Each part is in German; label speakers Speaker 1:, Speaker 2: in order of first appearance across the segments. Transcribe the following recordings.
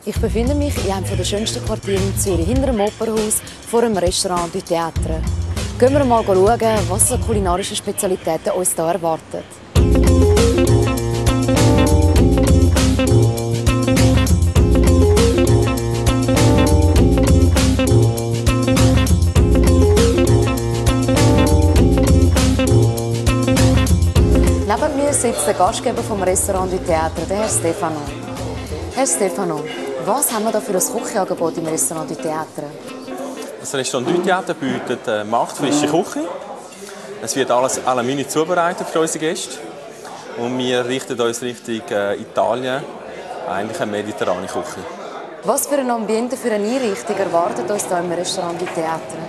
Speaker 1: Ich befinde mich in einem der schönsten Quartiere in Zürich, hinter dem Opernhaus, vor einem Restaurant du Théâtre. Gehen wir mal schauen, was für kulinarische Spezialitäten uns hier erwarten. Neben mir sitzt der Gastgeber vom Restaurant du Théâtre, der Herr Stefano. Herr Stefano, was haben wir da für ein Küchenangebot im Restaurant du Théâtre?
Speaker 2: Das Restaurant du Théâtre bietet marktfrische Küche. Es wird alles à la minute zubereitet für unsere Gäste. Und wir richten uns Richtung Italien, eigentlich eine mediterrane Küche.
Speaker 1: Was für ein Ambiente, für eine Einrichtung erwartet uns hier im Restaurant du Théâtre?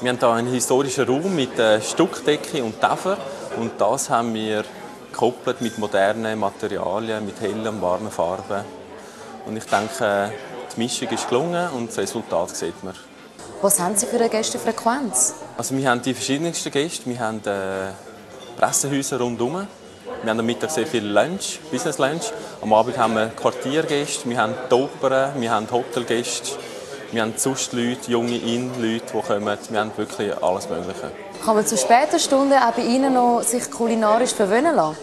Speaker 2: Wir haben hier einen historischen Raum mit Stuckdecke und Tafel. Und das haben wir gekoppelt mit modernen Materialien, mit hellen und warmen Farben. Und ich denke, die Mischung ist gelungen und das Resultat sieht man.
Speaker 1: Was haben Sie für eine Gästefrequenz?
Speaker 2: Also wir haben die verschiedensten Gäste. Wir haben Pressehäuser rundherum. Wir haben am Mittag sehr viel Lunch, Business Lunch. Am Abend haben wir Quartiergäste, wir haben die Opern, wir haben Hotelgäste, wir haben sonst Leute, junge Leute, die kommen. Wir haben wirklich alles Mögliche.
Speaker 1: Kann man zu späten Stunden auch bei Ihnen noch sich kulinarisch verwöhnen lassen?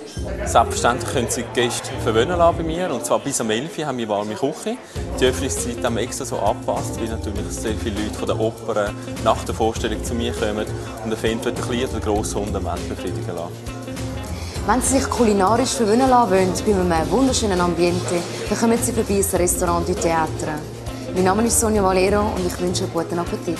Speaker 2: Selbstverständlich können sich die Gäste verwöhnen lassen bei mir. Und zwar bis um 11 Uhr haben wir warme Küche. Die Öffnungszeit haben wir extra so angepasst, weil natürlich sehr viele Leute von der Oper nach der Vorstellung zu mir kommen und den Fan einen kleinen oder grossen Hund am Ende befriedigen lassen.
Speaker 1: Wenn Sie sich kulinarisch verwöhnen lassen wollen, bei einem wunderschönen Ambiente, dann kommen Sie vorbei ins Restaurant du Théâtre. Mein Name ist Sonja Valero und ich wünsche einen guten Appetit.